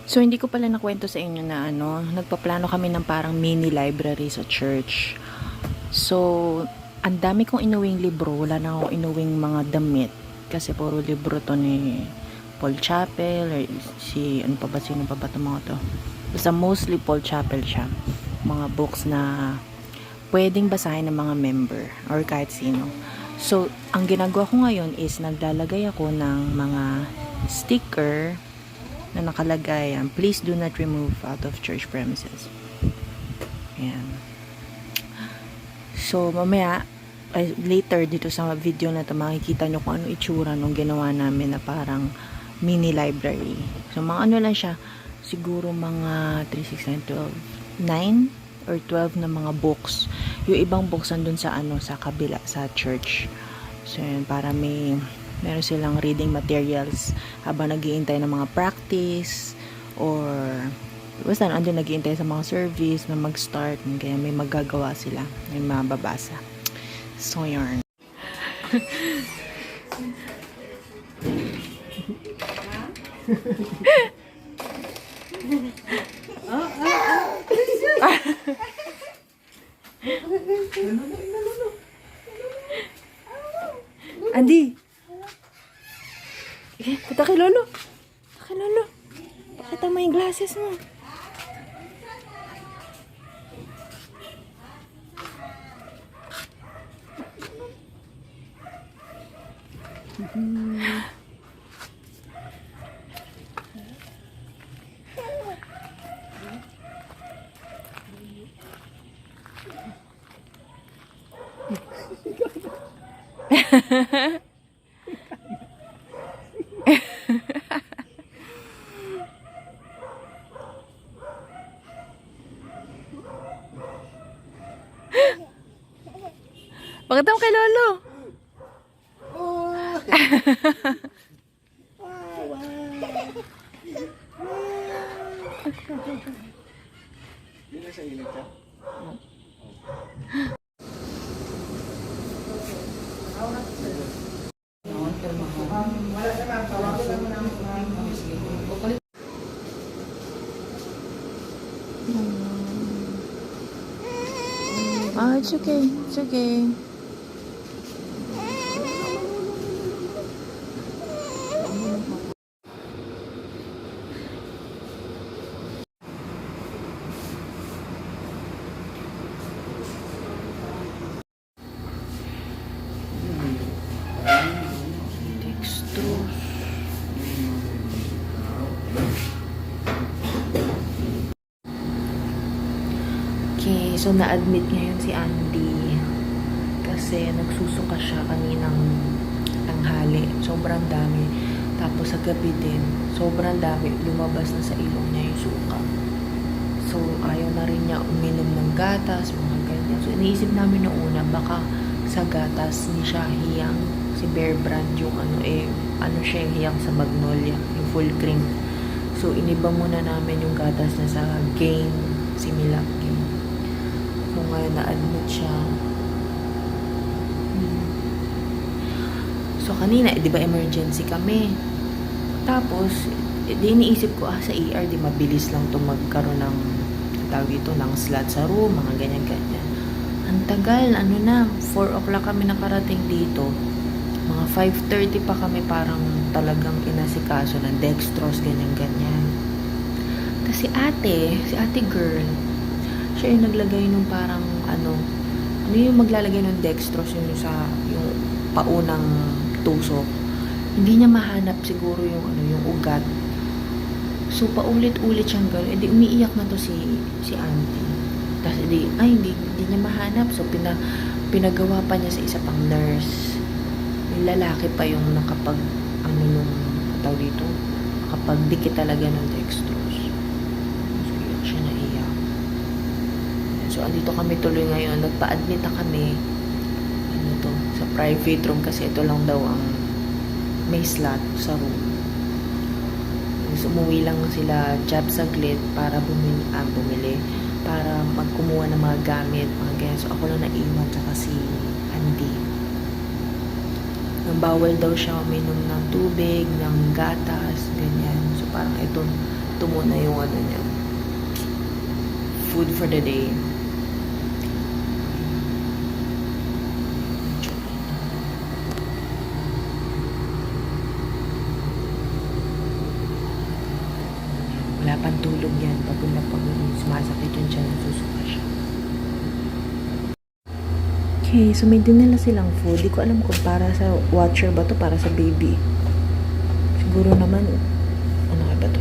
So, hindi ko pala nakwento sa inyo na nagpaplano kami ng parang mini library sa church. So, ang dami kong inuwing libro, wala na akong inuwing mga damit. Kasi puro libro to ni Paul Chappell, or sino pa ba itong mga to? Basta mostly Paul Chappell siya. Mga books na pwedeng basahin ng mga member or kahit sino. So, ang ginagawa ko ngayon is naglalagay ako ng mga sticker na nakalagay, please do not remove out of church premises. Ayan. So, mamaya, later dito sa video na ito, makikita nyo kung ano itsura nung ginawa namin na parang mini library. So, mga ano lang siya, siguro mga 3, 6, 9, 12, 9 or 12 na mga books. Yung ibang books andun sa sa kabila, sa church. So, yun, para meron silang reading materials habang nag-iintay ng mga practice or basta andun nag-iintay sa mga service na mag-start, kaya may magagawa sila, may mababasa. So yarn. Andy, punta kay Lolo. Punta kay Lolo. Pakita mo yung glasses mo. Pakita mo kay Lolo. It's okay. It's okay. Okay, so na-admit ngayon si Andy kasi nagsusuka siya kaninang tanghali. Sobrang dami. Tapos sa gabi din, sobrang dami. Lumabas na sa ilong niya yung suka. So, ayaw na rin niya uminom ng gatas, mga ganyan. So, iniisip namin noong una, baka sa gatas ni siya hiyang si Bear Brand yung siya yung hiyang sa Magnolia, yung full cream. So, iniba muna namin yung gatas na sa Gain, si Milak Gain. So, ngayon na-admit siya. So, kanina, di ba emergency kami? Tapos, di iniisip ko, sa ER, di mabilis lang ito magkaroon ng, tawag ito, ng slot sa room, mga ganyan-ganyan. Ang tagal, 4 o'clock kami nakarating dito. Mga 5:30 pa kami parang talagang inasikaso ng dextrose, ganyan-ganyan. Kasi si ate girl, siya yung naglagay nung parang yung maglalagay ng dextrose yung paunang tusok. Hindi niya mahanap siguro yung ugat. So paulit-ulit siyang gano'n. Edi umiiyak na to si auntie. Tapos hindi niya mahanap. So pinagawa pa niya sa isa pang nurse. Yung lalaki pa yung nakapag nakapag dikit talaga ng dextrose. So iyak siya na iyak. So, andito kami tuloy ngayon. Nagpa-admit na kami. Sa private room kasi ito lang daw ang may slot sa room. So, umuwi lang sila job saglit para bumili. Para magkumuha ng mga gamit, mga ganyan. So, ako lang naiwan tsaka si Andy. bawal daw siya uminom ng tubig, ng gatas, ganyan. So, parang ito muna yung ano niya. Food for the day. Wala pang tulog yan. Pag sumasakit yung tiyan, susuka siya. Okay, so may dinala silang food. Di ko alam kung para sa watcher ba to, para sa baby. Siguro naman, ano ka ba to?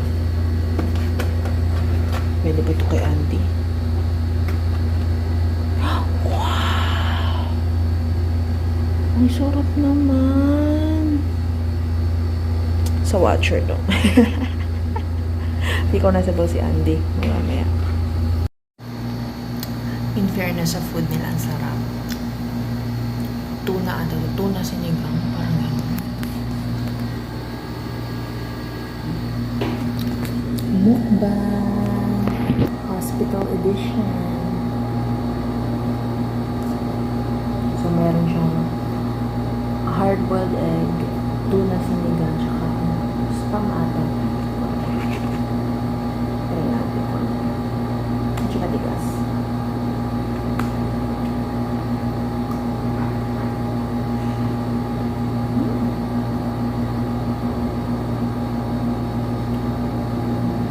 Pwede ba to kay auntie? Wow! Ang sarap naman. Sa watcher to. Hindi ko nasabaw si Andy. Mamaya. In fairness sa food nila, ang sarap. Tuna sinigang, parang gano'n. Mukbang Hospital Edition. So, meron siyang hard-boiled egg, tuna sinigang, tsaka spam ata. Try natin po. Tsaka tigas.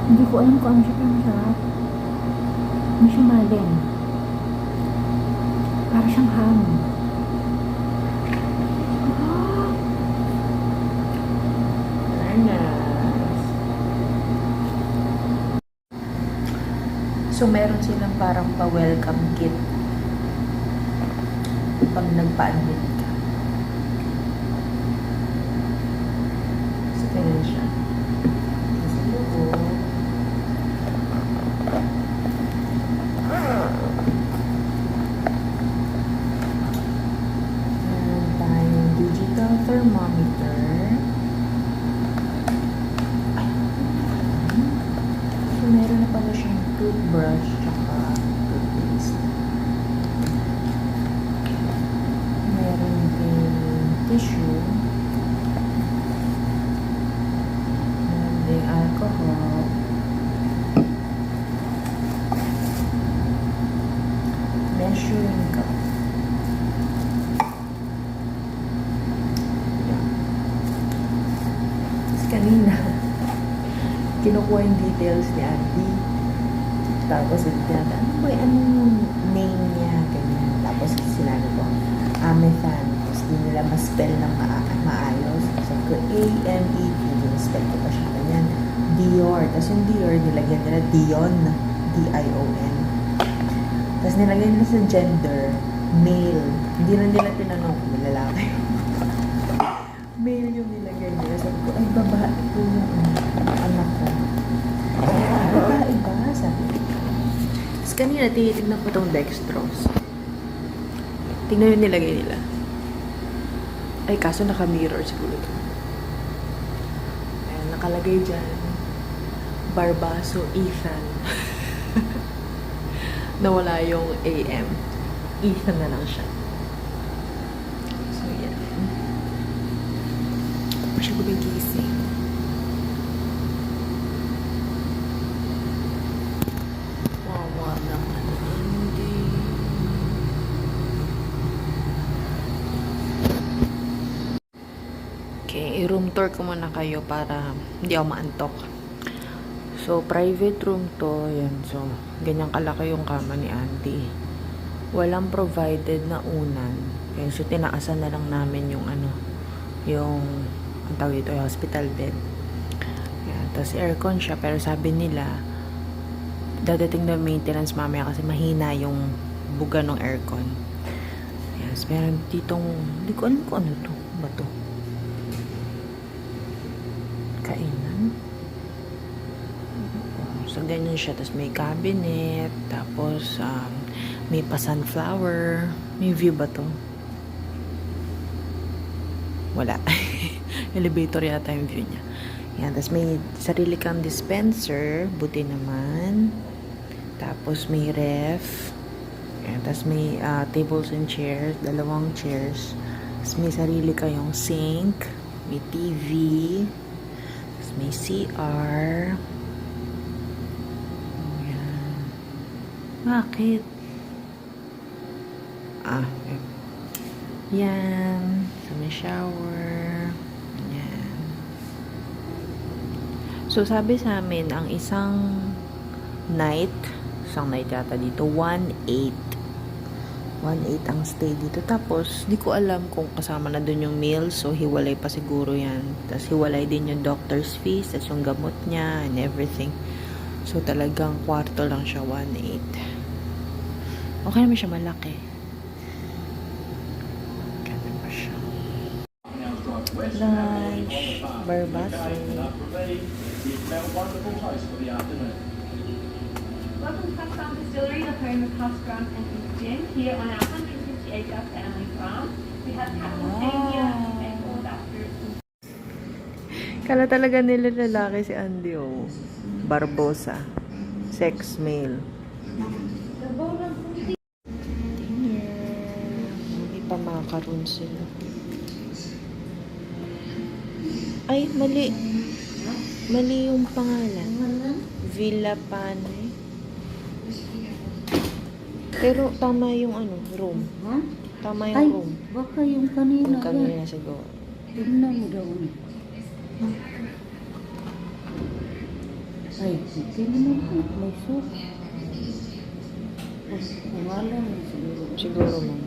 Hindi ko alam kung ano siya, pero masarap. Hindi siya maling. Para siyang ham. Very nice. So, meron silang parang pa-welcome kit pag nagpa-admit ka. So, ganyan siya. Thermometer. So, meron na pala siyang toothbrush tsaka toothpaste. Meron din tissue. Meron din alcohol. Measuring cup. Kanina, kinukuha yung details ni Andy. Tapos, ano yung name niya, ganyan. Tapos, sinabi ko, Amethan. Tapos, di nila ma-spell ng maayos. Sabi ko, A-M-E, hindi ma-spell ko pa siya, ganyan. Dior. Tapos, yung Dior, nilagyan nila Dion, D-I-O-N. Tapos, nilagyan nila sa gender, male. Hindi na nila tinanong kung lalaki. Male yung nilagay nila. Sabi ko, ay, babae po yung anak ko. Babae ba? Sabi ko. Tapos kanina, tinitignan ko itong dextrose. Tingnan yung nilagay nila. Ay, kaso naka-mirror siguro ito. Ayan, nakalagay dyan. Barbaso Ethan. Nawala yung AM. Ethan na lang siya. Siya gumigising. Wawa naman hindi. Okay, i-room tour ko muna kayo para hindi ako maantok. So, private room to. Yan. So, ganyan kalaki yung kama ni Auntie. Walang provided na unan. Kaya so, tinaasan na lang namin yung yung ang tawag dito, hospital bed. Yan. Tapos aircon siya, pero sabi nila dadating na maintenance mamaya kasi mahina yung buga ng aircon. Yes, meron ditong, hindi ko alam kung ano to. Ba to? Kainan. So, ganyan siya. Tapos may cabinet. Tapos, may pa sunflower. May view ba to? Wala. Elevator yata yung view niya. Yan. Tapos may sarili kang dispenser. Buti naman. Tapos may ref. Yan. Tapos may tables and chairs. 2 chairs. Tapos may sarili kayong sink, may TV, tapos may CR. Ayan. Bakit? Yan. So, may shower. Yan. So, sabi sa amin, ang isang night yata dito, 1.8. 1.8 ang stay dito. Tapos, di ko alam kung kasama na dun yung meals. So, hiwalay pa siguro yan. Tapos, hiwalay din yung doctor's fees. Tapos, yung gamot niya and everything. So, talagang kwarto lang siya, 1.8. Okay naman siya, malaki. Ganun pa siya. Lunch. Barbaso. Welcome to Pascal Distillery, the home of House Grant and his gin. Here on our 150-acre family farm, we have Captain Agia and all that fruit. Kala talaga nila lalaki si Andy, oh. Barbosa. Sex male. Dinner. May pamakaroon sila. Ay, mali. Mali yung pangalan. Villa Pane. Pero tama yung room. Ha? Tama yung Ay, room. baka yung kanina. Yung kanina siguro. Tignan mo daw. Ay, sige naman po. May soup. Kung alam, siguro. Siguro mo.